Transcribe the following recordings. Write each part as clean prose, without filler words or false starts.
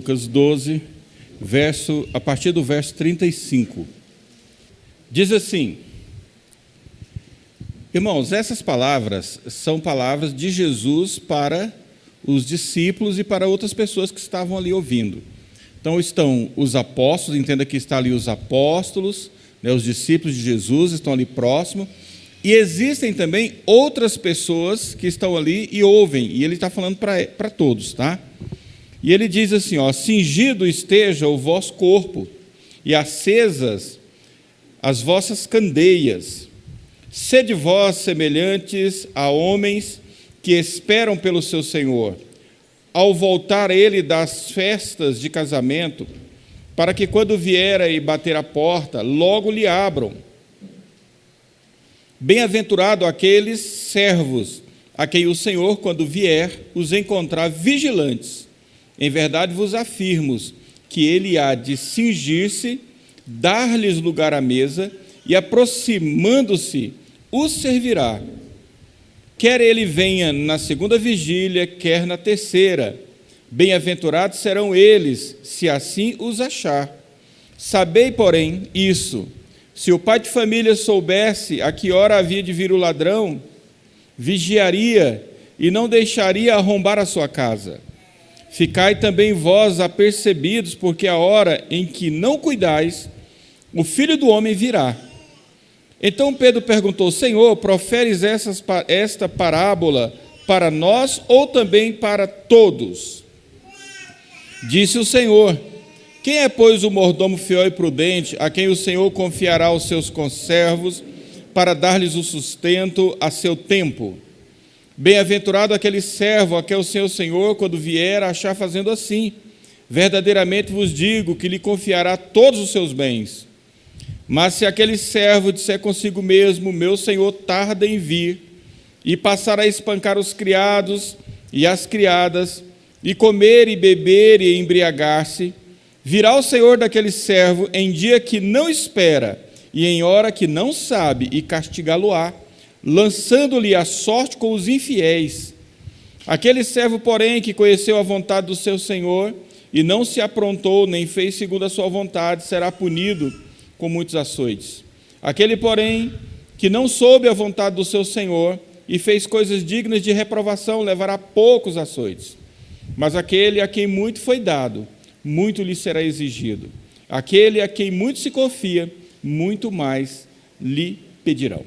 Lucas 12, a partir do verso 35. Diz assim: irmãos, essas palavras são palavras de Jesus para os discípulos e para outras pessoas que estavam ali ouvindo. Então estão os apóstolos, entenda que está ali os apóstolos, né, os discípulos de Jesus estão ali próximo, e existem também outras pessoas que estão ali e ouvem, e ele está falando para todos, tá? E ele diz assim, ó: cingido esteja o vosso corpo, e acesas as vossas candeias. Sede vós semelhantes a homens que esperam pelo seu Senhor, ao voltar ele das festas de casamento, para que quando vier e bater a porta, logo lhe abram. Bem-aventurado aqueles servos a quem o Senhor, quando vier, os encontrar vigilantes. Em verdade vos afirmo que ele há de cingir-se, dar-lhes lugar à mesa, e aproximando-se, os servirá. Quer ele venha na segunda vigília, quer na terceira. Bem-aventurados serão eles, se assim os achar. Sabei, porém, isso: se o pai de família soubesse a que hora havia de vir o ladrão, vigiaria e não deixaria arrombar a sua casa. Ficai também vós apercebidos, porque a hora em que não cuidais, o Filho do Homem virá. Então Pedro perguntou: Senhor, proferes esta parábola para nós ou também para todos? Disse o Senhor: quem é, pois, o mordomo fiel e prudente, a quem o Senhor confiará os seus conservos para dar-lhes o sustento a seu tempo? Bem-aventurado aquele servo a quem o seu Senhor, quando vier, achar fazendo assim. Verdadeiramente vos digo que lhe confiará todos os seus bens. Mas se aquele servo disser consigo mesmo: meu Senhor tarda em vir, e passar a espancar os criados e as criadas, e comer e beber e embriagar-se, virá o Senhor daquele servo em dia que não espera e em hora que não sabe, e castigá-lo-á, lançando-lhe a sorte com os infiéis. Aquele servo, porém, que conheceu a vontade do seu Senhor e não se aprontou, nem fez segundo a sua vontade, será punido com muitos açoites. Aquele, porém, que não soube a vontade do seu Senhor e fez coisas dignas de reprovação, levará poucos açoites. Mas aquele a quem muito foi dado, muito lhe será exigido. Aquele a quem muito se confia, muito mais lhe pedirão.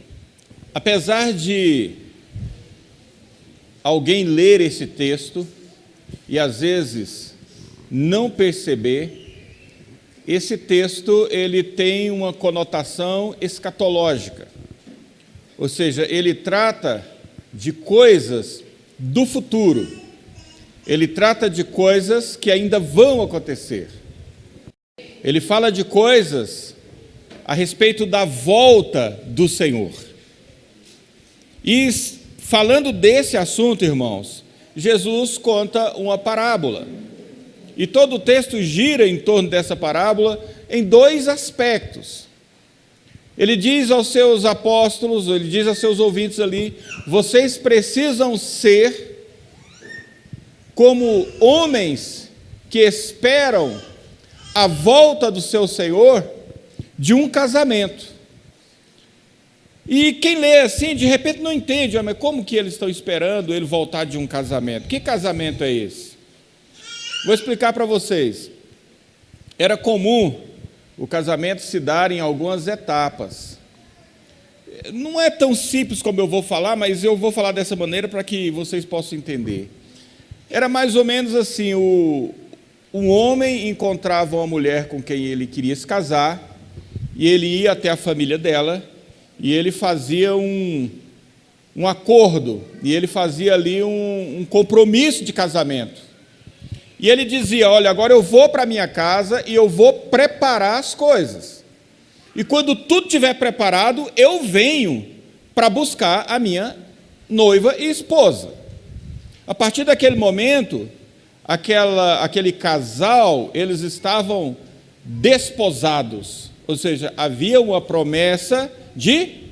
Apesar de alguém ler esse texto e às vezes não perceber, esse texto ele tem uma conotação escatológica. Ou seja, ele trata de coisas do futuro. Ele trata de coisas que ainda vão acontecer. Ele fala de coisas a respeito da volta do Senhor. E falando desse assunto, irmãos, Jesus conta uma parábola. E todo o texto gira em torno dessa parábola em dois aspectos. Ele diz aos seus apóstolos, ele diz aos seus ouvintes ali: vocês precisam ser como homens que esperam a volta do seu Senhor de um casamento. E quem lê assim, de repente não entende: mas como que eles estão esperando ele voltar de um casamento? Que casamento é esse? Vou explicar para vocês. Era comum o casamento se dar em algumas etapas. Não é tão simples como eu vou falar, mas eu vou falar dessa maneira para que vocês possam entender. Era mais ou menos assim: um homem encontrava uma mulher com quem ele queria se casar, e ele ia até a família dela, e ele fazia um acordo, e ele fazia ali um compromisso de casamento. E ele dizia: olha, agora eu vou para a minha casa e eu vou preparar as coisas. E quando tudo estiver preparado, eu venho para buscar a minha noiva e esposa. A partir daquele momento, aquele casal, eles estavam desposados. Ou seja, havia uma promessa de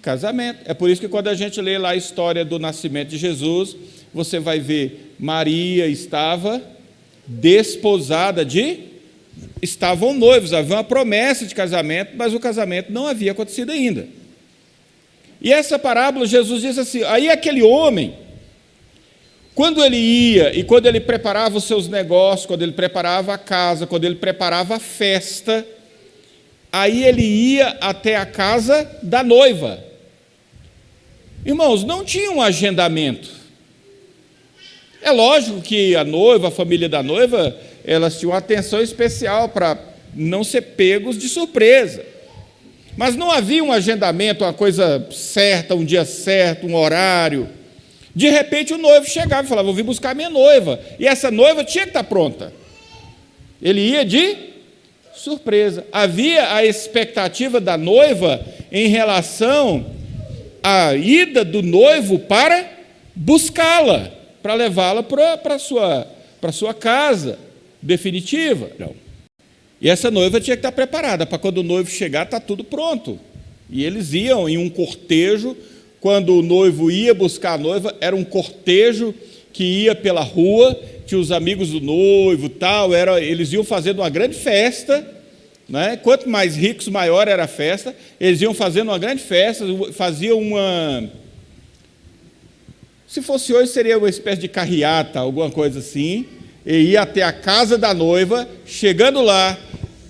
casamento. É por isso que quando a gente lê lá a história do nascimento de Jesus, você vai ver Maria estava desposada estavam noivos, havia uma promessa de casamento, mas o casamento não havia acontecido ainda. E essa parábola, Jesus diz assim, aí aquele homem, quando ele ia e quando ele preparava os seus negócios, quando ele preparava a casa, quando ele preparava a festa, aí ele ia até a casa da noiva. Irmãos, não tinha um agendamento. É lógico que a noiva, a família da noiva, elas tinham atenção especial para não ser pegos de surpresa. Mas não havia um agendamento, uma coisa certa, um dia certo, um horário. De repente o noivo chegava e falava, vou vir buscar minha noiva. E essa noiva tinha que estar pronta. Ele ia de surpresa. Havia a expectativa da noiva em relação à ida do noivo para buscá-la, para levá-la para a sua casa definitiva. Não. E essa noiva tinha que estar preparada, para quando o noivo chegar, está tudo pronto. E eles iam em um cortejo, quando o noivo ia buscar a noiva, era um cortejo que ia pela rua, tinha os amigos do noivo, tal, eles iam fazendo uma grande festa, né? Quanto mais ricos, maior era a festa, eles iam fazendo uma grande festa, faziam uma... Se fosse hoje, seria uma espécie de carreata, alguma coisa assim, e ia até a casa da noiva, chegando lá,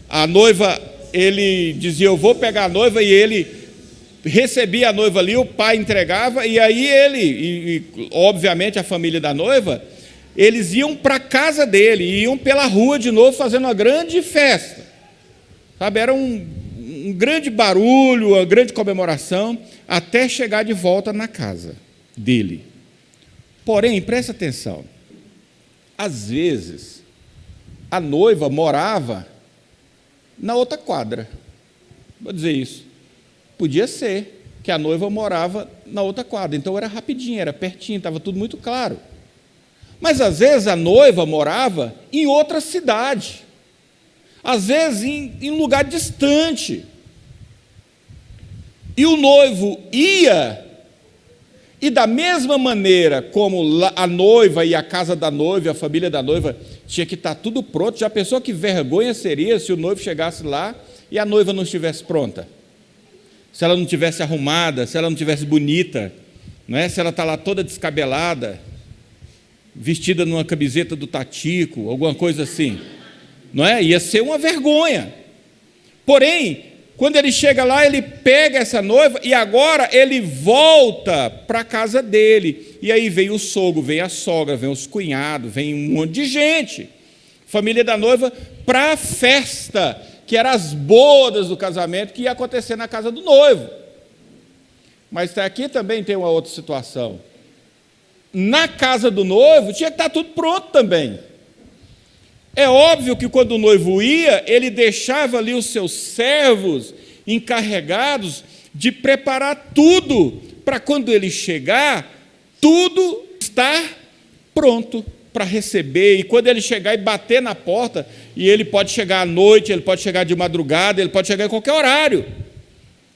a noiva, ele dizia, eu vou pegar a noiva, e ele recebia a noiva ali, o pai entregava, e aí ele, obviamente a família da noiva, eles iam para a casa dele, iam pela rua de novo, fazendo uma grande festa, sabe, era um grande barulho, uma grande comemoração, até chegar de volta na casa dele. Porém, presta atenção, às vezes, a noiva morava na outra quadra. Vou dizer isso. Podia ser que a noiva morava na outra quadra, então era rapidinho, era pertinho, estava tudo muito claro. Mas, às vezes, a noiva morava em outra cidade, às vezes em lugar distante. E o noivo ia... E da mesma maneira como a noiva e a casa da noiva, a família da noiva, tinha que estar tudo pronto, já pensou que vergonha seria se o noivo chegasse lá e a noiva não estivesse pronta? Se ela não estivesse arrumada, se ela não estivesse bonita, não é? Se ela está lá toda descabelada, vestida numa camiseta do Tatico, alguma coisa assim, não é? Ia ser uma vergonha. Porém, quando ele chega lá, ele pega essa noiva e agora ele volta para a casa dele. E aí vem o sogro, vem a sogra, vem os cunhados, vem um monte de gente. Família da noiva para a festa, que eram as bodas do casamento que ia acontecer na casa do noivo. Mas aqui também tem uma outra situação. Na casa do noivo tinha que estar tudo pronto também. É óbvio que quando o noivo ia, ele deixava ali os seus servos encarregados de preparar tudo, para quando ele chegar, tudo estar pronto para receber. E quando ele chegar e bater na porta, e ele pode chegar à noite, ele pode chegar de madrugada, ele pode chegar em qualquer horário.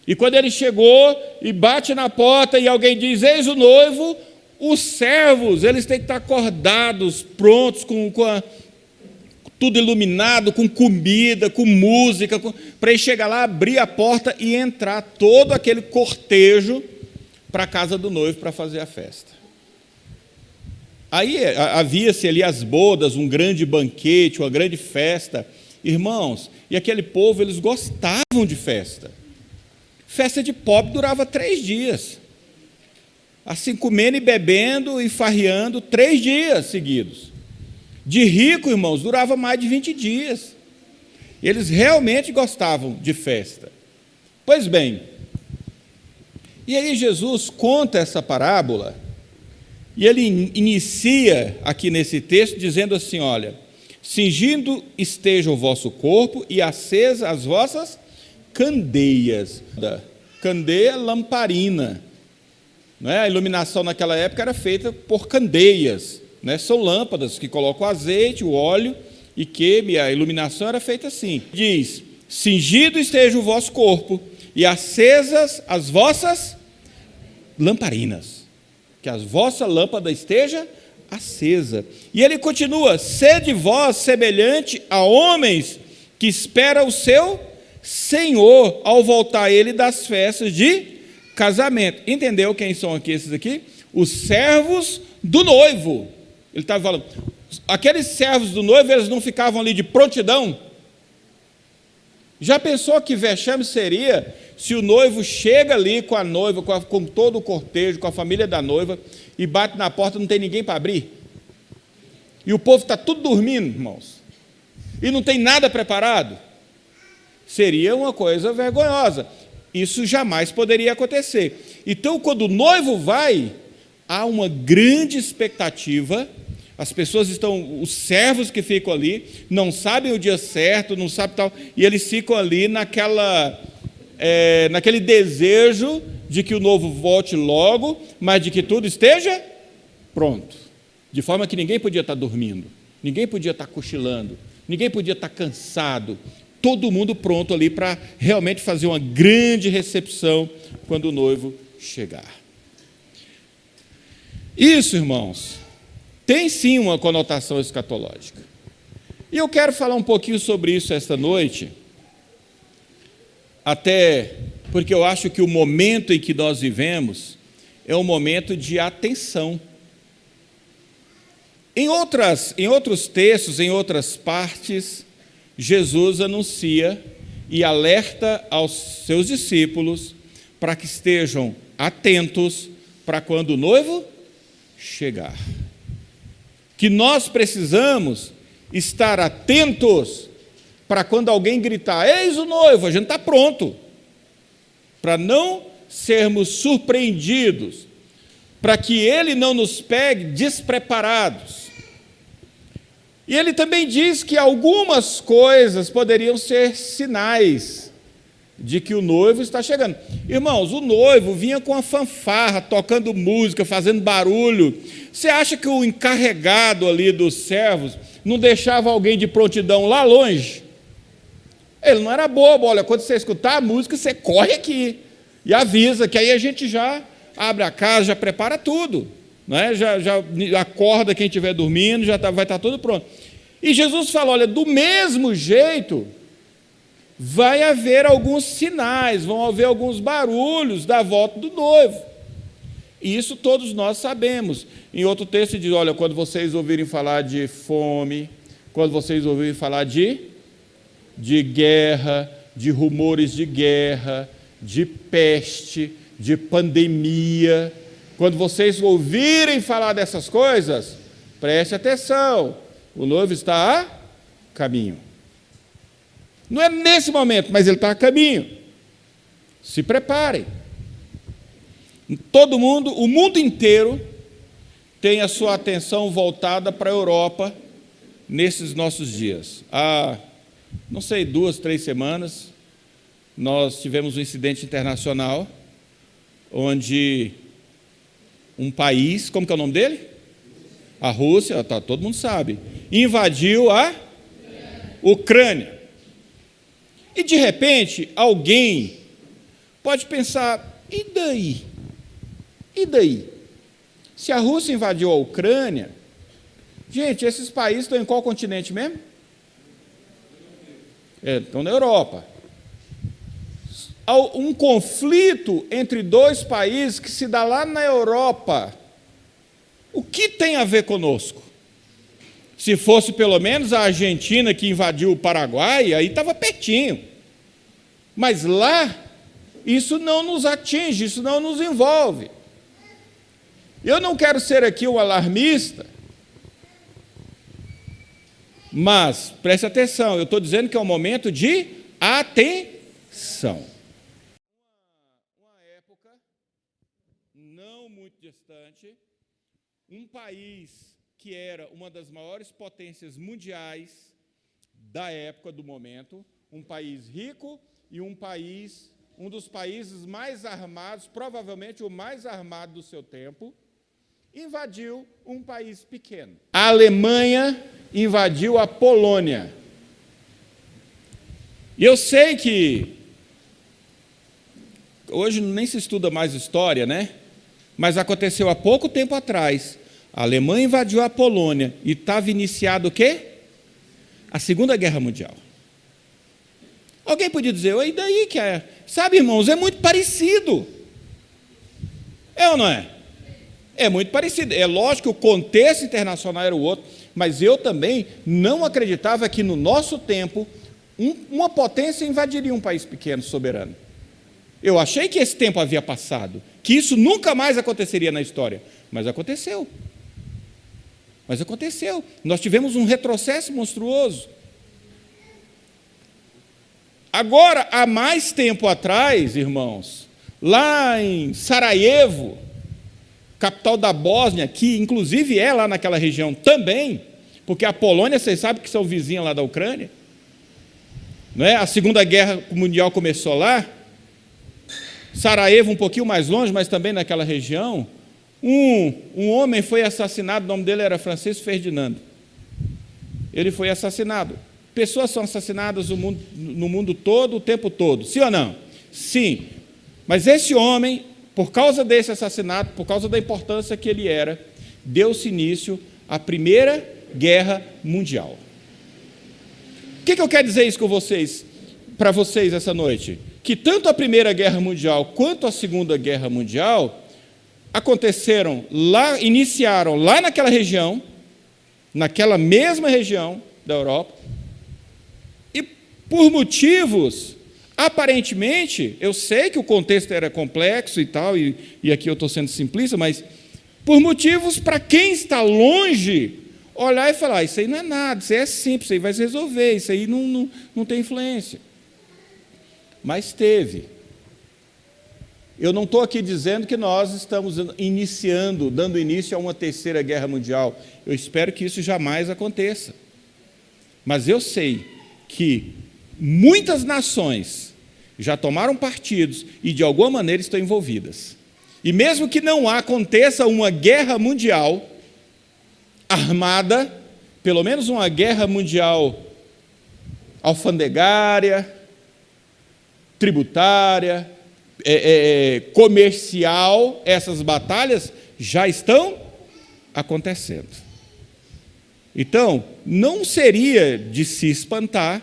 E quando ele chegou e bate na porta e alguém diz, eis o noivo, os servos, eles têm que estar acordados, prontos, com tudo iluminado, com comida, com música, para ele chegar lá, abrir a porta e entrar todo aquele cortejo para a casa do noivo para fazer a festa. Aí havia-se ali as bodas, um grande banquete, uma grande festa. Irmãos, e aquele povo, eles gostavam de festa. Festa de pobre durava 3 dias. Assim, comendo e bebendo e farreando 3 dias seguidos. De rico, irmãos, durava mais de 20 dias. Eles realmente gostavam de festa. Pois bem, e aí Jesus conta essa parábola, e ele inicia aqui nesse texto dizendo assim, olha, cingindo esteja o vosso corpo e acesa as vossas candeias. Candeia, lamparina. Não é? A iluminação naquela época era feita por candeias. Né? São lâmpadas que colocam o azeite, o óleo e queime, a iluminação era feita assim. Diz, cingido esteja o vosso corpo e acesas as vossas lamparinas. Que a vossa lâmpada esteja acesa. E ele continua: sede vós semelhante a homens que espera o seu Senhor ao voltar ele das festas de casamento. Entendeu quem são aqui esses aqui? Os servos do noivo. Ele estava falando, aqueles servos do noivo, eles não ficavam ali de prontidão? Já pensou que vexame seria se o noivo chega ali com a noiva, com todo o cortejo, com a família da noiva, e bate na porta e não tem ninguém para abrir? E o povo está tudo dormindo, irmãos, e não tem nada preparado? Seria uma coisa vergonhosa. Isso jamais poderia acontecer. Então, quando o noivo vai, há uma grande expectativa. As pessoas estão, os servos que ficam ali, não sabem o dia certo, não sabem tal, e eles ficam ali naquele desejo de que o noivo volte logo, mas de que tudo esteja pronto. De forma que ninguém podia estar dormindo, ninguém podia estar cochilando, ninguém podia estar cansado. Todo mundo pronto ali para realmente fazer uma grande recepção quando o noivo chegar. Isso, irmãos, tem sim uma conotação escatológica. E eu quero falar um pouquinho sobre isso esta noite, até porque eu acho que o momento em que nós vivemos é um momento de atenção. Em outros textos, em outras partes, Jesus anuncia e alerta aos seus discípulos para que estejam atentos para quando o noivo chegar. Que nós precisamos estar atentos para quando alguém gritar: eis o noivo, a gente está pronto, para não sermos surpreendidos, para que ele não nos pegue despreparados. E ele também diz que algumas coisas poderiam ser sinais de que o noivo está chegando. Irmãos, o noivo vinha com a fanfarra, tocando música, fazendo barulho. Você acha que o encarregado ali dos servos não deixava alguém de prontidão lá longe? Ele não era bobo. Olha, quando você escutar a música, você corre aqui e avisa, que aí a gente já abre a casa, já prepara tudo, não é? Já acorda quem estiver dormindo, vai estar tudo pronto. E Jesus fala: olha, do mesmo jeito, vai haver alguns sinais, vão haver alguns barulhos da volta do noivo. E isso todos nós sabemos. Em outro texto diz: olha, quando vocês ouvirem falar de fome, quando vocês ouvirem falar de guerra, de rumores de guerra, de peste, de pandemia, quando vocês ouvirem falar dessas coisas, preste atenção, o noivo está a caminho. Não é nesse momento, mas ele está a caminho. Se preparem. Todo mundo, o mundo inteiro, tem a sua atenção voltada para a Europa nesses nossos dias. Há, não sei, 2, 3 semanas, nós tivemos um incidente internacional onde um país, como que é o nome dele? A Rússia, tá, todo mundo sabe, invadiu a Ucrânia. E de repente, alguém pode pensar: e daí? E daí? Se a Rússia invadiu a Ucrânia, gente, esses países estão em qual continente mesmo? Estão na Europa. Um conflito entre dois países que se dá lá na Europa, o que tem a ver conosco? Se fosse pelo menos a Argentina que invadiu o Paraguai, aí estava pertinho. Mas lá, isso não nos atinge, isso não nos envolve. Eu não quero ser aqui um alarmista, mas preste atenção, eu estou dizendo que é um momento de atenção. Uma época não muito distante, um país que era uma das maiores potências mundiais da época, do momento, um país rico e um dos países mais armados, provavelmente o mais armado do seu tempo, invadiu um país pequeno. A Alemanha invadiu a Polônia. E eu sei que hoje nem se estuda mais história, né? Mas aconteceu há pouco tempo atrás. A Alemanha invadiu a Polônia e estava iniciado o quê? A Segunda Guerra Mundial. Alguém podia dizer, e daí que é? Sabe, irmãos, é muito parecido. É ou não é? É muito parecido. É lógico que o contexto internacional era o outro, mas eu também não acreditava que no nosso tempo uma potência invadiria um país pequeno, soberano. Eu achei que esse tempo havia passado, que isso nunca mais aconteceria na história, mas aconteceu. Mas aconteceu. Nós tivemos um retrocesso monstruoso. Agora, há mais tempo atrás, irmãos, lá em Sarajevo, capital da Bósnia, que inclusive é lá naquela região também, porque a Polônia, vocês sabem que são vizinhas lá da Ucrânia, não é? A Segunda Guerra Mundial começou lá, Sarajevo um pouquinho mais longe, mas também naquela região, um homem foi assassinado, o nome dele era Francisco Ferdinando. Ele foi assassinado. Pessoas são assassinadas no mundo todo, o tempo todo, sim ou não? Sim, mas esse homem, por causa desse assassinato, por causa da importância que ele era, deu-se início à Primeira Guerra Mundial. O que eu quero dizer isso com vocês, para vocês essa noite? Que tanto a Primeira Guerra Mundial quanto a Segunda Guerra Mundial aconteceram lá, iniciaram lá naquela região, naquela mesma região da Europa, e por motivos, aparentemente, eu sei que o contexto era complexo e tal, e aqui eu estou sendo simplista, mas por motivos para quem está longe, olhar e falar, isso aí não é nada, isso aí é simples, isso aí vai se resolver, isso aí não tem influência. Mas teve. Eu não estou aqui dizendo que nós estamos dando início a uma terceira guerra mundial. Eu espero que isso jamais aconteça. Mas eu sei que muitas nações já tomaram partidos e, de alguma maneira, estão envolvidas. E mesmo que não aconteça uma guerra mundial armada, pelo menos uma guerra mundial alfandegária, tributária, comercial, essas batalhas já estão acontecendo. Então, não seria de se espantar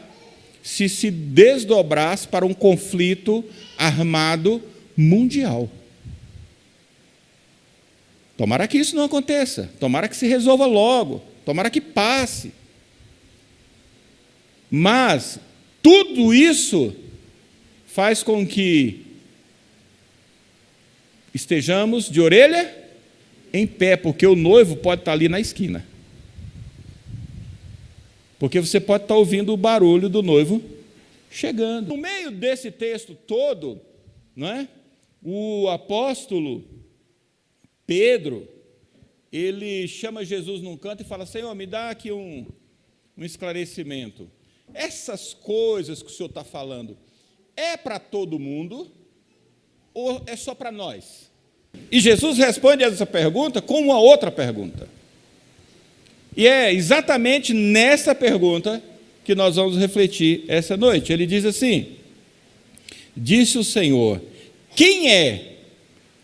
se desdobrasse para um conflito armado mundial. Tomara que isso não aconteça, tomara que se resolva logo, tomara que passe. Mas tudo isso faz com que estejamos de orelha em pé, porque o noivo pode estar ali na esquina. Porque você pode estar ouvindo o barulho do noivo chegando. No meio desse texto todo, não é? O apóstolo Pedro, ele chama Jesus num canto e fala, Senhor, me dá aqui um esclarecimento. Essas coisas que o Senhor está falando, é para todo mundo ou é só para nós? E Jesus responde essa pergunta com uma outra pergunta. E é exatamente nessa pergunta que nós vamos refletir essa noite. Ele diz assim, disse o Senhor, quem é,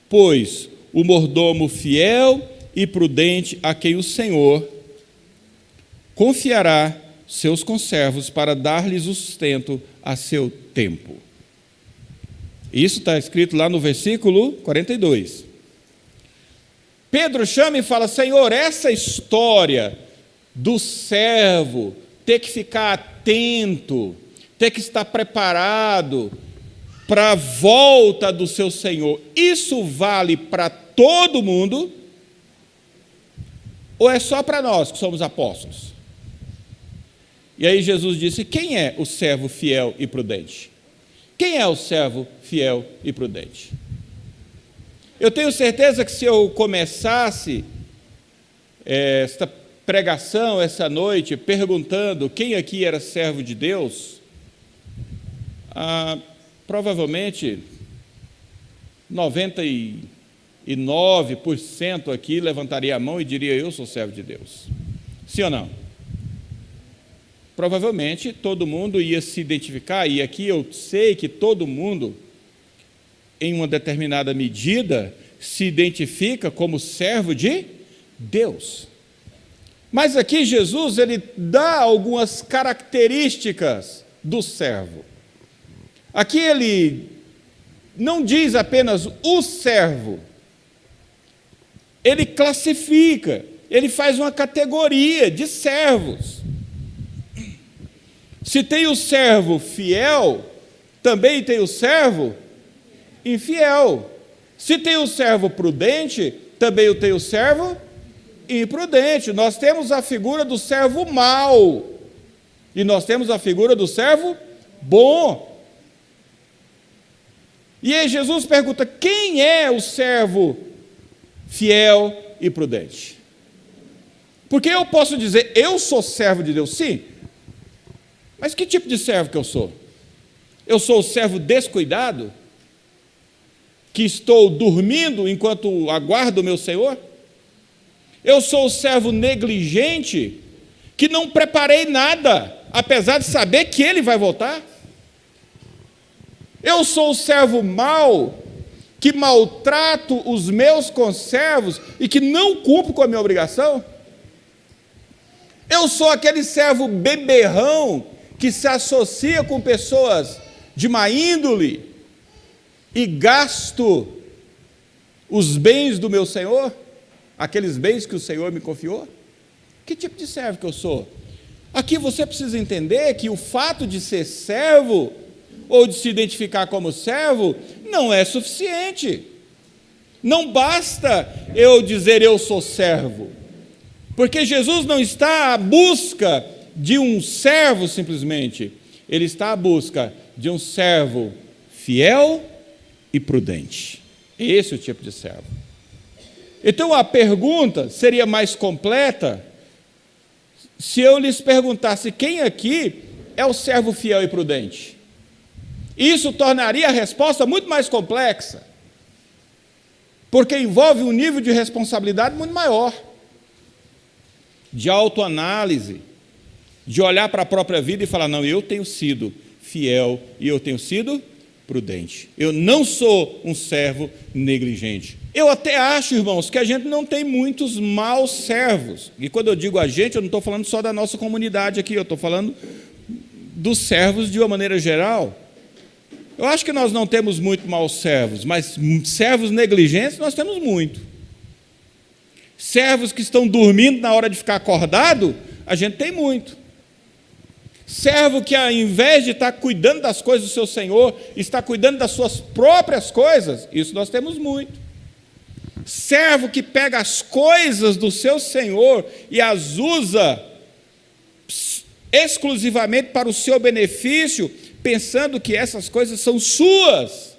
pois, o mordomo fiel e prudente a quem o Senhor confiará seus conservos para dar-lhes o sustento a seu tempo? Isso está escrito lá no versículo 42. Pedro chama e fala, Senhor, essa história do servo ter que ficar atento, ter que estar preparado para a volta do seu Senhor, isso vale para todo mundo? Ou é só para nós que somos apóstolos? E aí Jesus disse, quem é o servo fiel e prudente? Quem é o servo fiel e prudente? Eu tenho certeza que se eu começasse esta pregação essa noite perguntando quem aqui era servo de Deus, provavelmente 99% aqui levantaria a mão e diria, eu sou servo de Deus. Sim ou não? Provavelmente todo mundo ia se identificar, e aqui eu sei que todo mundo, em uma determinada medida, se identifica como servo de Deus. Mas aqui Jesus, ele dá algumas características do servo. Aqui ele não diz apenas o servo, ele classifica, ele faz uma categoria de servos. Se tem o servo fiel, também tem o servo infiel. Se tem o servo prudente, também tem o servo imprudente. Nós temos a figura do servo mau e nós temos a figura do servo bom. E aí Jesus pergunta: quem é o servo fiel e prudente? Porque eu posso dizer, eu sou servo de Deus, sim, mas que tipo de servo que eu sou? Eu sou o servo descuidado, que estou dormindo enquanto aguardo o meu Senhor? Eu sou o servo negligente, que não preparei nada, apesar de saber que ele vai voltar? Eu sou o servo mau, que maltrato os meus conservos e que não cumpro com a minha obrigação? Eu sou aquele servo beberrão, que se associa com pessoas de má índole e gasto os bens do meu Senhor, aqueles bens que o Senhor me confiou? Que tipo de servo que eu sou? Aqui você precisa entender que o fato de ser servo ou de se identificar como servo não é suficiente. Não basta eu dizer eu sou servo, porque Jesus não está à busca de um servo simplesmente, ele está à busca de um servo fiel e prudente. Esse é o tipo de servo. Então a pergunta seria mais completa se eu lhes perguntasse quem aqui é o servo fiel e prudente. Isso tornaria a resposta muito mais complexa, porque envolve um nível de responsabilidade muito maior, de autoanálise, de olhar para a própria vida e falar: não, eu tenho sido fiel e eu tenho sido prudente. Eu não sou um servo negligente. Eu até acho, irmãos, que a gente não tem muitos maus servos. E quando eu digo a gente, eu não estou falando só da nossa comunidade aqui, eu estou falando dos servos de uma maneira geral. Eu acho que nós não temos muito maus servos, mas servos negligentes nós temos muito. Servos que estão dormindo na hora de ficar acordado, a gente tem muito. Servo que, ao invés de estar cuidando das coisas do seu Senhor, está cuidando das suas próprias coisas, isso nós temos muito. Servo que pega as coisas do seu Senhor e as usa exclusivamente para o seu benefício, pensando que essas coisas são suas.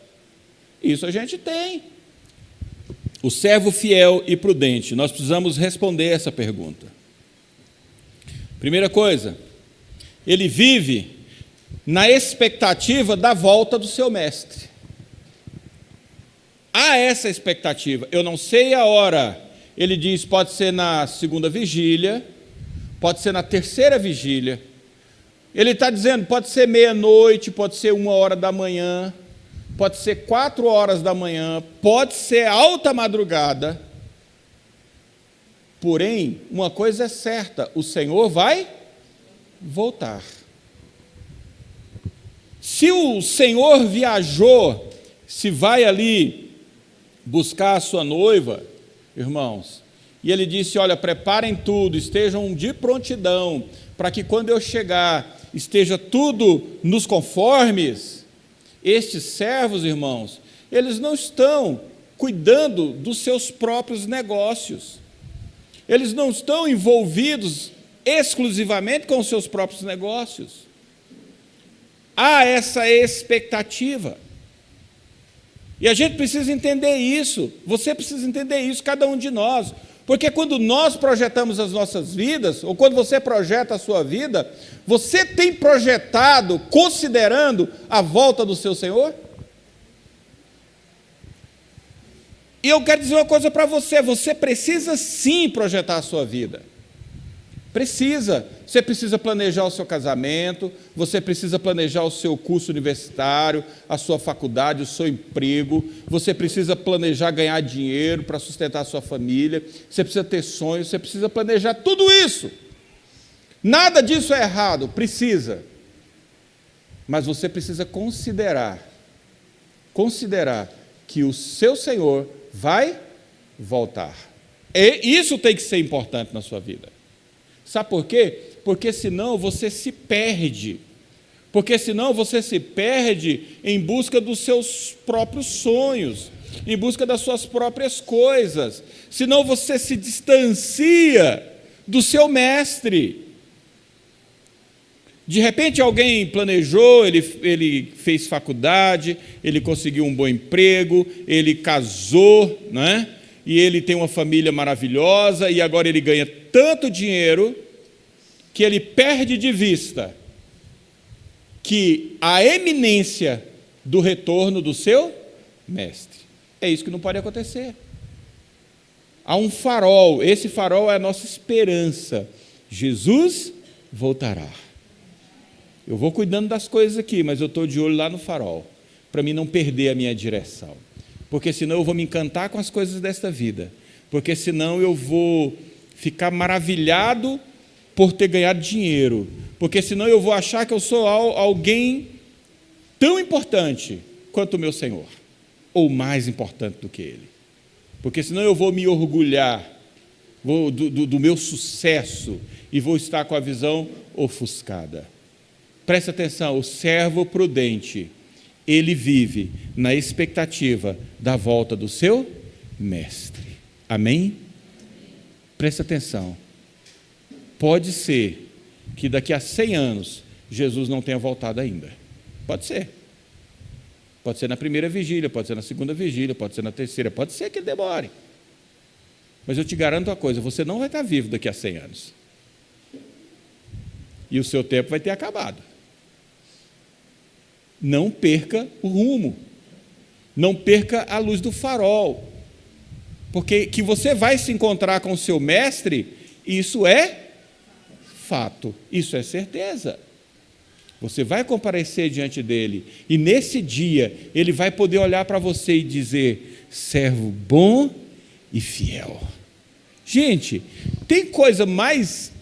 Isso a gente tem. O servo fiel e prudente, nós precisamos responder essa pergunta. Primeira coisa, ele vive na expectativa da volta do seu mestre. Há essa expectativa. Eu não sei a hora. Ele diz, pode ser na segunda vigília, pode ser na terceira vigília. Ele está dizendo, pode ser meia-noite, pode ser 1h da manhã, pode ser 4h da manhã, pode ser alta madrugada. Porém, uma coisa é certa, o Senhor vai voltar. Se o Senhor viajou, se vai ali buscar a sua noiva, irmãos, e ele disse, olha, preparem tudo, estejam de prontidão, para que quando eu chegar, esteja tudo nos conformes. Estes servos, irmãos, eles não estão cuidando dos seus próprios negócios, eles não estão envolvidos exclusivamente com os seus próprios negócios. Há essa expectativa. E a gente precisa entender isso, você precisa entender isso, cada um de nós, porque quando nós projetamos as nossas vidas, ou quando você projeta a sua vida, você tem projetado considerando a volta do seu Senhor? E eu quero dizer uma coisa para você, você precisa sim projetar a sua vida. Precisa. Você precisa planejar o seu casamento, você precisa planejar o seu curso universitário, a sua faculdade, o seu emprego, você precisa planejar ganhar dinheiro para sustentar a sua família, você precisa ter sonhos, você precisa planejar tudo isso. Nada disso é errado, precisa. Mas você precisa considerar que o seu Senhor vai voltar. E isso tem que ser importante na sua vida. Sabe por quê? Porque senão você se perde. Porque senão você se perde em busca dos seus próprios sonhos, em busca das suas próprias coisas. Senão você se distancia do seu mestre. De repente alguém planejou, ele fez faculdade, ele conseguiu um bom emprego, ele casou, né? E ele tem uma família maravilhosa, e agora ele ganha tanto dinheiro que ele perde de vista que a eminência do retorno do seu mestre. É isso que não pode acontecer. Há um farol, esse farol é a nossa esperança. Jesus voltará. Eu vou cuidando das coisas aqui, mas eu estou de olho lá no farol, para mim não perder a minha direção. Porque senão eu vou me encantar com as coisas desta vida. Porque senão eu vou ficar maravilhado por ter ganhado dinheiro. Porque senão eu vou achar que eu sou alguém tão importante quanto o meu Senhor. Ou mais importante do que Ele. Porque senão eu vou me orgulhar do meu sucesso e vou estar com a visão ofuscada. Preste atenção, o servo prudente, ele vive na expectativa da volta do seu mestre. Amém? Preste atenção. Pode ser que daqui a 100 anos Jesus não tenha voltado ainda. Pode ser. Pode ser na primeira vigília, pode ser na segunda vigília, pode ser na terceira, pode ser que ele demore. Mas eu te garanto uma coisa, você não vai estar vivo daqui a 100 anos. E o seu tempo vai ter acabado. Não perca o rumo. Não perca a luz do farol. Porque que você vai se encontrar com o seu mestre, isso é fato, isso é certeza. Você vai comparecer diante dele, e nesse dia, ele vai poder olhar para você e dizer: servo bom e fiel. Gente, tem coisa mais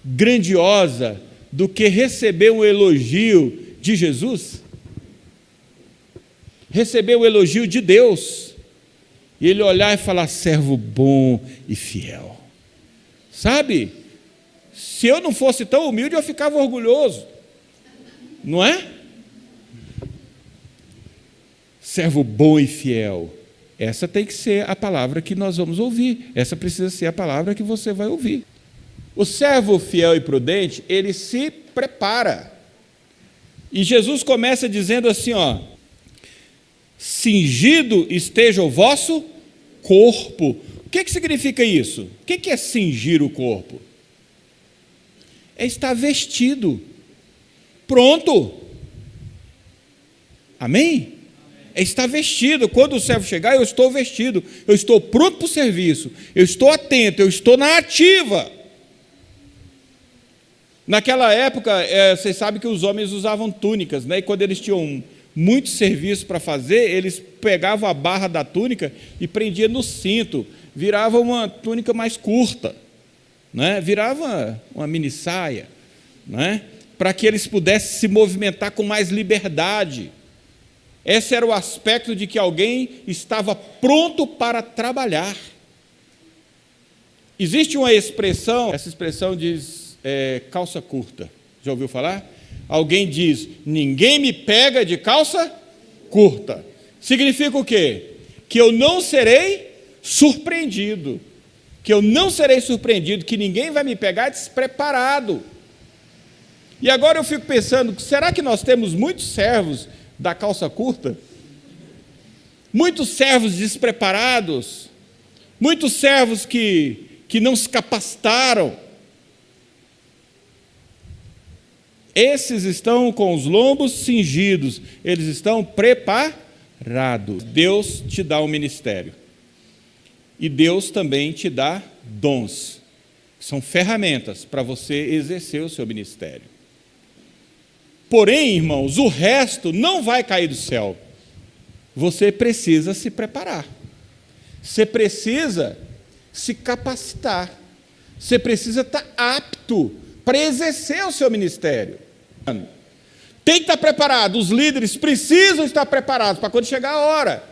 grandiosa do que receber um elogio de Jesus? Receber o elogio de Deus, e ele olhar e falar: servo bom e fiel. Sabe, se eu não fosse tão humilde, eu ficava orgulhoso, não é? Servo bom e fiel, essa tem que ser a palavra que nós vamos ouvir, essa precisa ser a palavra que você vai ouvir. O servo fiel e prudente, ele se prepara, e Jesus começa dizendo assim, ó: cingido esteja o vosso corpo. O que significa isso? O que é cingir o corpo? É estar vestido, pronto. Amém? É estar vestido. Quando o servo chegar, eu estou vestido, eu estou pronto para o serviço, eu estou atento, eu estou na ativa. Naquela época, vocês sabem que os homens usavam túnicas, né? E quando eles tinham muito serviço para fazer, eles pegavam a barra da túnica e prendiam no cinto, virava uma túnica mais curta, né? Virava uma mini saia, né? Para que eles pudessem se movimentar com mais liberdade. Esse era o aspecto de que alguém estava pronto para trabalhar. Existe uma expressão, essa expressão diz calça curta. Já ouviu falar? Alguém diz: ninguém me pega de calça curta. Significa o quê? Que eu não serei surpreendido. Que eu não serei surpreendido, que ninguém vai me pegar despreparado. E agora eu fico pensando, será que nós temos muitos servos da calça curta? Muitos servos despreparados? Muitos servos que não se capacitaram? Esses estão com os lombos cingidos, eles estão preparados. Deus te dá um ministério. E Deus também te dá dons. São ferramentas para você exercer o seu ministério. Porém, irmãos, o resto não vai cair do céu. Você precisa se preparar. Você precisa se capacitar. Você precisa estar apto para exercer o seu ministério. Tem que estar preparado. Os líderes precisam estar preparados para quando chegar a hora.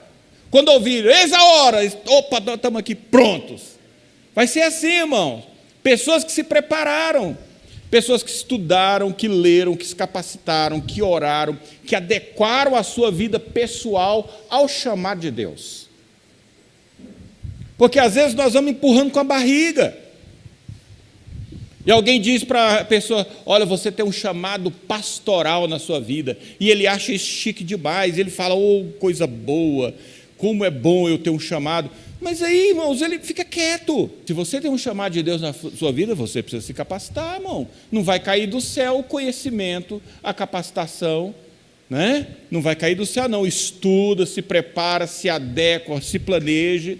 Quando ouvir, eis a hora, opa, estamos aqui prontos. Vai ser assim, irmãos. Pessoas que se prepararam, pessoas que estudaram, que leram, que se capacitaram, que oraram, que adequaram a sua vida pessoal ao chamado de Deus. Porque às vezes nós vamos empurrando com a barriga. E alguém diz para a pessoa, olha, você tem um chamado pastoral na sua vida, e ele acha isso chique demais, ele fala, oh, coisa boa, como é bom eu ter um chamado. Mas aí, irmãos, ele fica quieto. Se você tem um chamado de Deus na sua vida, você precisa se capacitar, irmão. Não vai cair do céu o conhecimento, a capacitação, né? Não vai cair do céu, não. Estuda, se prepara, se adequa, se planeje,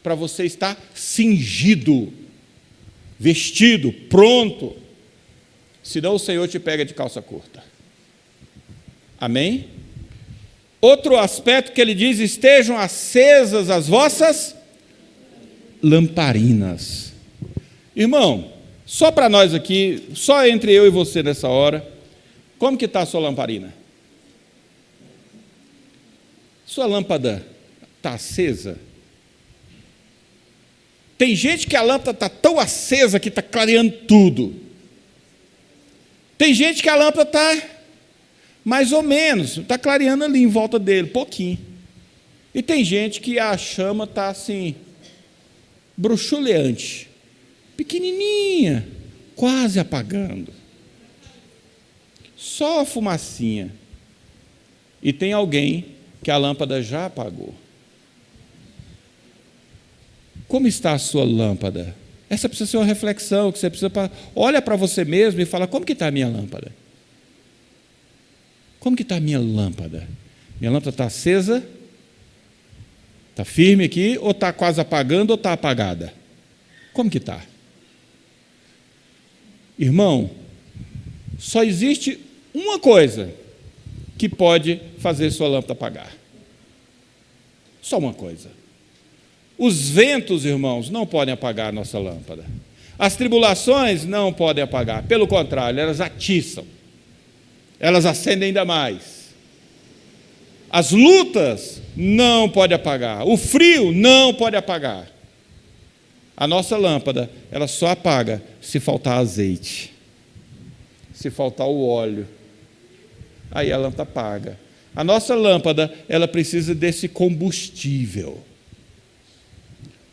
para você estar cingido, vestido, pronto. Senão o Senhor te pega de calça curta. Amém? Outro aspecto que ele diz, estejam acesas as vossas lamparinas. Irmão, só para nós aqui, só entre eu e você nessa hora, como que está a sua lamparina? Sua lâmpada está acesa? Tem gente que a lâmpada está tão acesa que está clareando tudo. Tem gente que a lâmpada está mais ou menos, está clareando ali em volta dele, pouquinho. E tem gente que a chama está assim, bruxuleante, pequenininha, quase apagando. Só a fumacinha. E tem alguém que a lâmpada já apagou. Como está a sua lâmpada? Essa precisa ser uma reflexão, que você precisa... Olha para você mesmo e fala, como que está a minha lâmpada? Como que está a minha lâmpada? Minha lâmpada está acesa? Está firme aqui? Ou está quase apagando ou está apagada? Como que está? Irmão, só existe uma coisa que pode fazer sua lâmpada apagar. Só uma coisa. Os ventos, irmãos, não podem apagar a nossa lâmpada. As tribulações não podem apagar. Pelo contrário, elas atiçam. Elas acendem ainda mais. As lutas não podem apagar. O frio não pode apagar. A nossa lâmpada, ela só apaga se faltar azeite. Se faltar o óleo. Aí a lâmpada apaga. A nossa lâmpada, ela precisa desse combustível.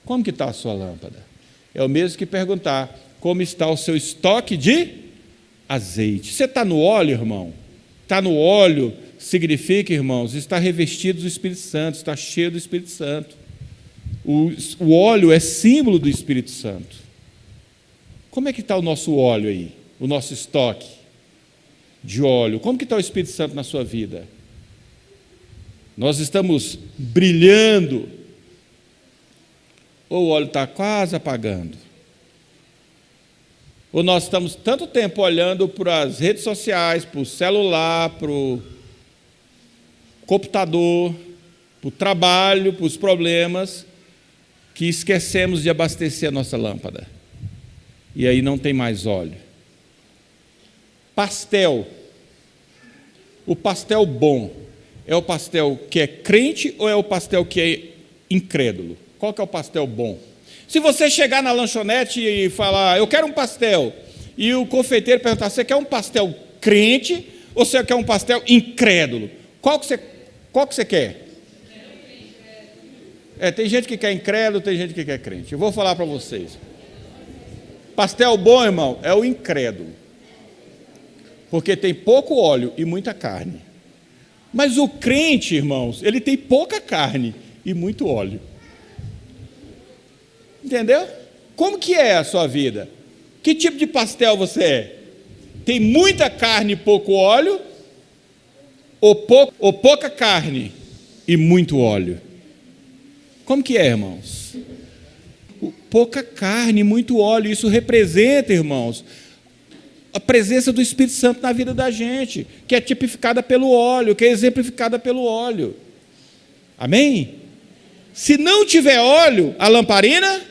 Como que está a sua lâmpada? É o mesmo que perguntar como está o seu estoque de azeite. Você está no óleo, irmão? Está no óleo significa, irmãos, está revestido do Espírito Santo, está cheio do Espírito Santo. O óleo é símbolo do Espírito Santo. Como é que está o nosso óleo aí? O nosso estoque de óleo? Como que está o Espírito Santo na sua vida? Nós estamos brilhando, ou o óleo está quase apagando? Ou nós estamos tanto tempo olhando para as redes sociais, para o celular, para o computador, para o trabalho, para os problemas, que esquecemos de abastecer a nossa lâmpada. E aí não tem mais óleo. Pastel. O pastel bom é o pastel que é crente ou é o pastel que é incrédulo? Qual que é o pastel bom? Se você chegar na lanchonete e falar, eu quero um pastel, e o confeiteiro perguntar, você quer um pastel crente ou você quer um pastel incrédulo? Qual que você quer? Tem gente que quer incrédulo, tem gente que quer crente. Eu vou falar para vocês. Pastel bom, irmão, é o incrédulo. Porque tem pouco óleo e muita carne. Mas o crente, irmãos, ele tem pouca carne e muito óleo. Entendeu? Como que é a sua vida? Que tipo de pastel você é? Tem muita carne e pouco óleo? Ou pouca carne e muito óleo? Como que é, irmãos? pouca carne, muito óleo. Isso representa, irmãos, a presença do Espírito Santo na vida da gente, que é tipificada pelo óleo, que é exemplificada pelo óleo. Amém? Se não tiver óleo, a lamparina,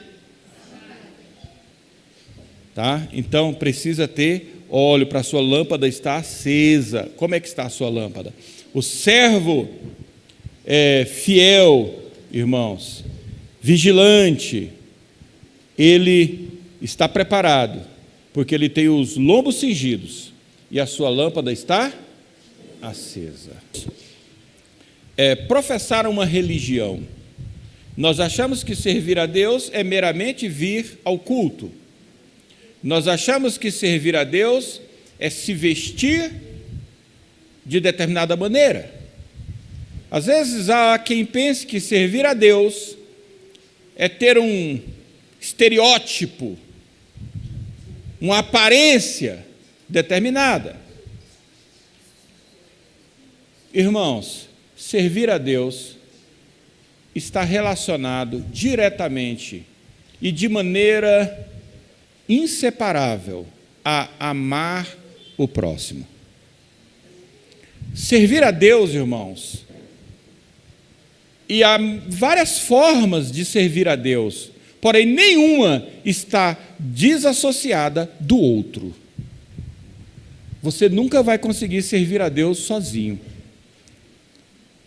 tá? Então precisa ter óleo para a sua lâmpada estar acesa. Como é que está a sua lâmpada? O servo fiel, irmãos, vigilante, ele está preparado, porque ele tem os lombos cingidos e a sua lâmpada está acesa. Professar uma religião. Nós achamos que servir a Deus é meramente vir ao culto. Nós achamos que servir a Deus é se vestir de determinada maneira. Às vezes há quem pense que servir a Deus é ter um estereótipo, uma aparência determinada. Irmãos, servir a Deus está relacionado diretamente e de maneira inseparável a amar o próximo. Servir a Deus, irmãos, e há várias formas de servir a Deus, porém nenhuma está desassociada do outro. Você nunca vai conseguir servir a Deus sozinho.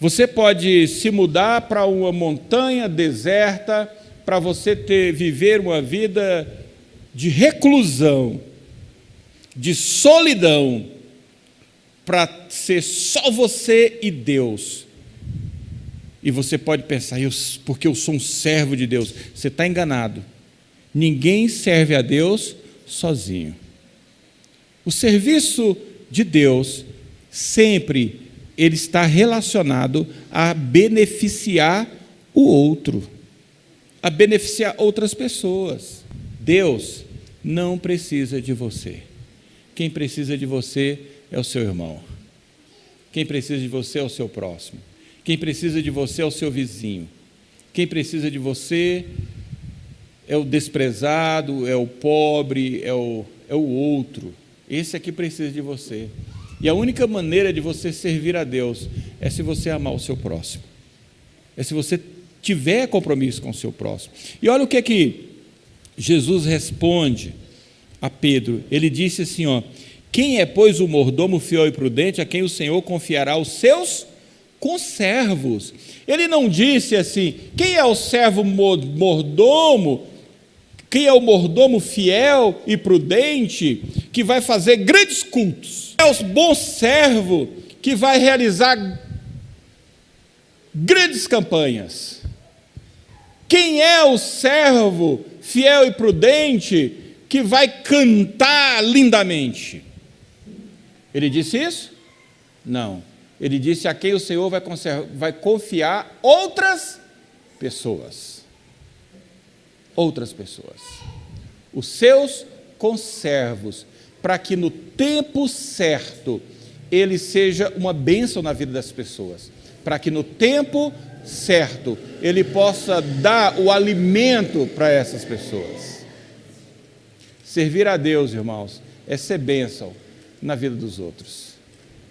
Você pode se mudar para uma montanha deserta, para você viver uma vida de reclusão, de solidão, para ser só você e Deus. E você pode pensar, porque eu sou um servo de Deus. Você está enganado. Ninguém serve a Deus sozinho. O serviço de Deus sempre ele está relacionado a beneficiar o outro, a beneficiar outras pessoas. Deus não precisa de você. Quem precisa de você é o seu irmão. Quem precisa de você é o seu próximo. Quem precisa de você é o seu vizinho. Quem precisa de você é o desprezado, é o pobre, é o outro. Esse aqui precisa de você. E a única maneira de você servir a Deus é se você amar o seu próximo. É se você tiver compromisso com o seu próximo. E olha o que é que Jesus responde a Pedro. Ele disse assim, quem é, pois, o mordomo fiel e prudente a quem o Senhor confiará os seus conservos? Ele não disse assim, quem é o servo mordomo, quem é o mordomo fiel e prudente que vai fazer grandes cultos? É o bom servo que vai realizar grandes campanhas. Quem é o servo fiel e prudente que vai cantar lindamente? Ele disse isso? Não. Ele disse a quem o Senhor vai confiar outras pessoas. Outras pessoas. Os seus conservos, para que no tempo certo ele seja uma bênção na vida das pessoas. Para que no tempo certo ele possa dar o alimento para essas pessoas. Servir a Deus, irmãos, é ser bênção na vida dos outros.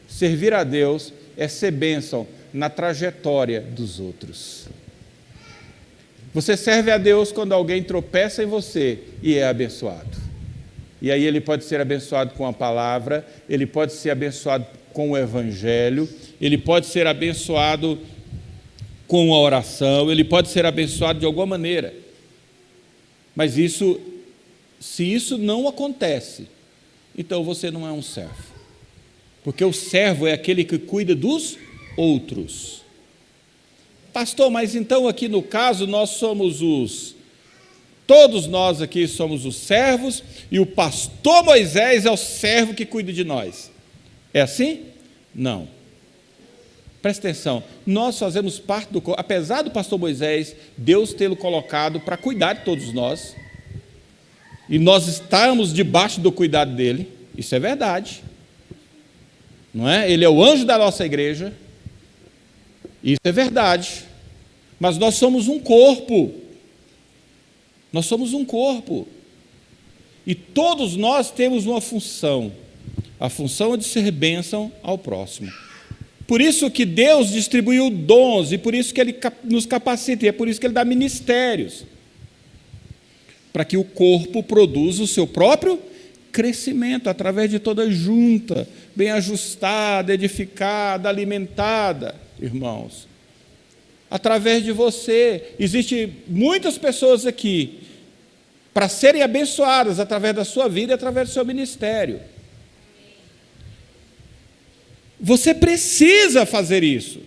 Servir a Deus é ser bênção na trajetória dos outros. Você serve a Deus quando alguém tropeça em você e é abençoado. E aí ele pode ser abençoado com a palavra, ele pode ser abençoado com o evangelho, ele pode ser abençoado com a oração, ele pode ser abençoado de alguma maneira. Mas se isso não acontece, então você não é um servo. Porque o servo é aquele que cuida dos outros. Pastor, mas então aqui no caso nós somos todos nós aqui somos os servos e o pastor Moisés é o servo que cuida de nós. É assim? Não. Presta atenção, nós fazemos parte do corpo, apesar do pastor Moisés, Deus tê-lo colocado para cuidar de todos nós, e nós estamos debaixo do cuidado dele, isso é verdade, não é? Ele é o anjo da nossa igreja, isso é verdade, mas nós somos um corpo, Nós somos um corpo. E todos nós temos uma função. A função é de ser bênção ao próximo. Por isso que Deus distribuiu dons, e por isso que Ele nos capacita, e é por isso que Ele dá ministérios. Para que o corpo produza o seu próprio crescimento, através de toda junta, bem ajustada, edificada, alimentada, irmãos. Através de você. Existem muitas pessoas aqui para serem abençoadas através da sua vida e através do seu ministério. Você precisa fazer isso.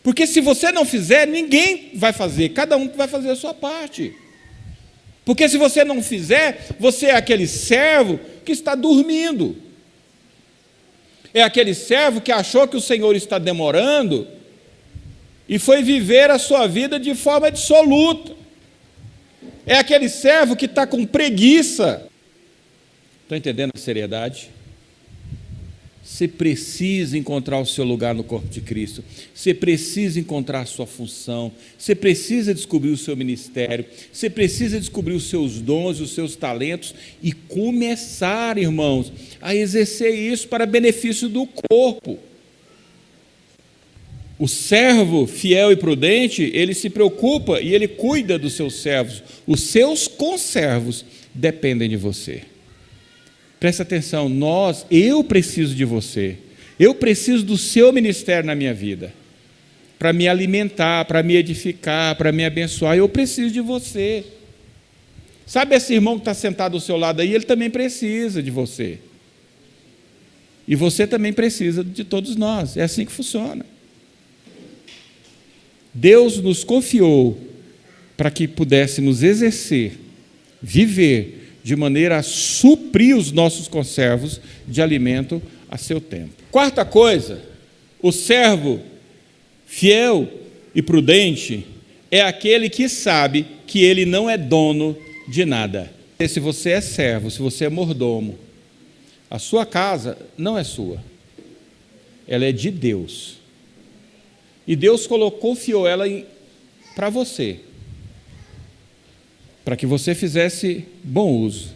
Porque se você não fizer, ninguém vai fazer, cada um vai fazer a sua parte. Porque se você não fizer, você é aquele servo que está dormindo. É aquele servo que achou que o Senhor está demorando e foi viver a sua vida de forma dissoluta. É aquele servo que está com preguiça. Estão entendendo a seriedade? Você precisa encontrar o seu lugar no corpo de Cristo. Você precisa encontrar a sua função. Você precisa descobrir o seu ministério. Você precisa descobrir os seus dons, os seus talentos e começar, irmãos, a exercer isso para benefício do corpo. O servo fiel e prudente, ele se preocupa e ele cuida dos seus servos. Os seus conservos dependem de você. Presta atenção, eu preciso de você. Eu preciso do seu ministério na minha vida. Para me alimentar, para me edificar, para me abençoar. Eu preciso de você. Sabe esse irmão que está sentado ao seu lado aí? Ele também precisa de você. E você também precisa de todos nós. É assim que funciona. Deus nos confiou para que pudéssemos exercer, viver, de maneira a suprir os nossos conservos de alimento a seu tempo. Quarta coisa, o servo fiel e prudente é aquele que sabe que ele não é dono de nada. E se você é servo, se você é mordomo, a sua casa não é sua, ela é de Deus. E Deus confiou ela para você, para que você fizesse bom uso.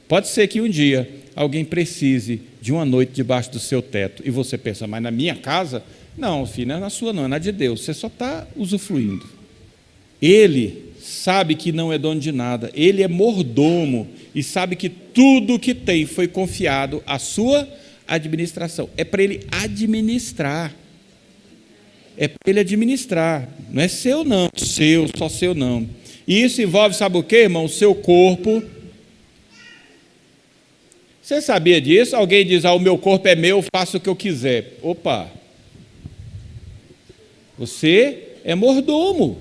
Pode ser que um dia alguém precise de uma noite debaixo do seu teto, e você pensa, mas na minha casa? Não, filho, não é na sua não, é na de Deus, você só está usufruindo. Ele sabe que não é dono de nada, ele é mordomo, e sabe que tudo que tem foi confiado à sua administração. É para ele administrar. É para ele administrar, não é seu não, só seu não. E isso envolve, sabe o que, irmão? O seu corpo. Você sabia disso? Alguém diz, o meu corpo é meu, faço o que eu quiser. Opa! Você é mordomo.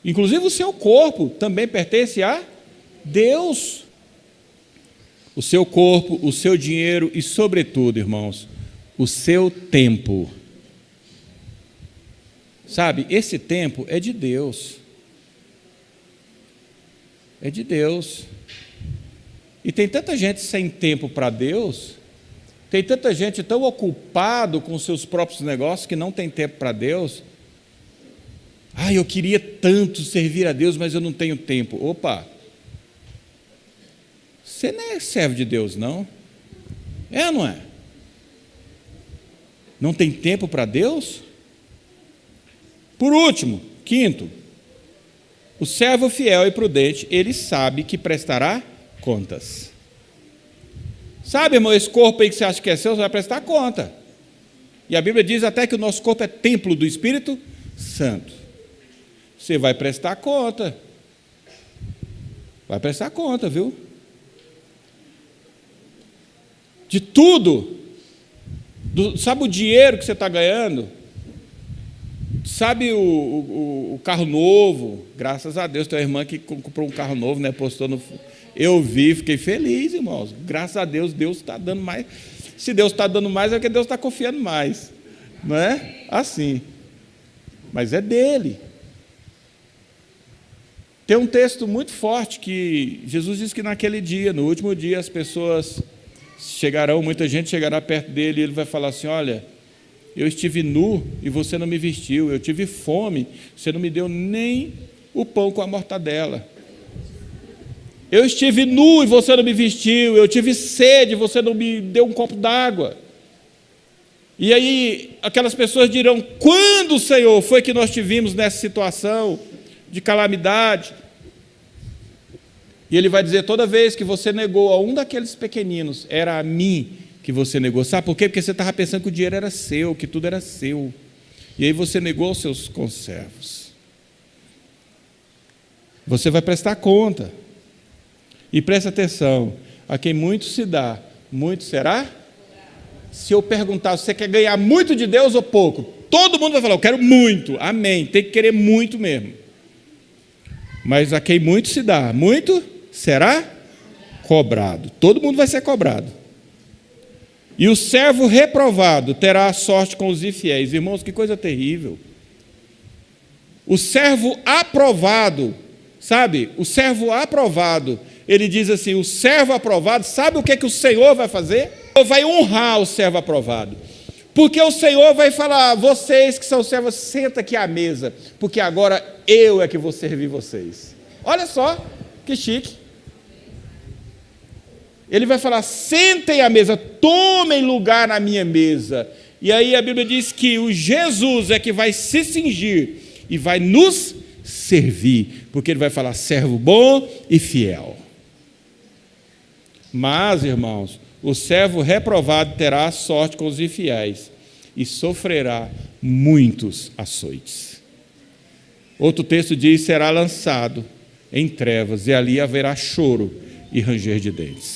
Inclusive o seu corpo também pertence a Deus. O seu corpo, o seu dinheiro e, sobretudo, irmãos, o seu tempo. Sabe, esse tempo é de Deus. É de Deus. E tem tanta gente sem tempo para Deus, tem tanta gente tão ocupado com seus próprios negócios que não tem tempo para Deus. Eu queria tanto servir a Deus, mas eu não tenho tempo. Opa! Você não é servo de Deus, não? É ou não é? Não tem tempo para Deus? Por último, quinto, o servo fiel e prudente, ele sabe que prestará contas. Sabe, irmão, esse corpo aí que você acha que é seu, você vai prestar conta. E a Bíblia diz até que o nosso corpo é templo do Espírito Santo. Você vai prestar conta. Vai prestar conta, viu? De tudo. Sabe o dinheiro que você está ganhando? Sabe o carro novo? Graças a Deus, tem uma irmã que comprou um carro novo, né? Postou no... Eu vi, fiquei feliz, irmãos. Graças a Deus, Deus está dando mais. Se Deus está dando mais, é porque Deus está confiando mais. Não é? Assim. Mas é dele. Tem um texto muito forte que Jesus diz que naquele dia, no último dia, as pessoas chegarão, muita gente chegará perto dele e ele vai falar assim, olha, Eu estive nu e você não me vestiu. Eu tive fome, você não me deu nem o pão com a mortadela. Eu estive nu e você não me vestiu. Eu tive sede e você não me deu um copo d'água. E aí aquelas pessoas dirão: quando, Senhor, foi que nós te vimos nessa situação de calamidade? E ele vai dizer: toda vez que você negou a um daqueles pequeninos, era a mim que você negou. Sabe por quê? Porque você estava pensando que o dinheiro era seu, que tudo era seu. E aí você negou os seus conservos. Você vai prestar conta. E presta atenção: a quem muito se dá, muito será. Se eu perguntar, você quer ganhar muito de Deus ou pouco? Todo mundo vai falar: eu quero muito. Amém. Tem que querer muito mesmo. Mas a quem muito se dá, muito será cobrado. Todo mundo vai ser cobrado. E o servo reprovado terá a sorte com os infiéis. Irmãos, que coisa terrível. O servo aprovado, sabe? O servo aprovado, ele diz assim: o servo aprovado, sabe o que o Senhor vai fazer? Vai honrar o servo aprovado. Porque o Senhor vai falar: vocês que são servos, senta aqui à mesa, porque agora eu é que vou servir vocês. Olha só, que chique. Ele vai falar: sentem à mesa, tomem lugar na minha mesa. E aí a Bíblia diz que o Jesus é que vai se cingir e vai nos servir, porque ele vai falar: servo bom e fiel. Mas, irmãos, o servo reprovado terá a sorte com os infiéis e sofrerá muitos açoites. Outro texto diz: será lançado em trevas, e ali haverá choro e ranger de dentes.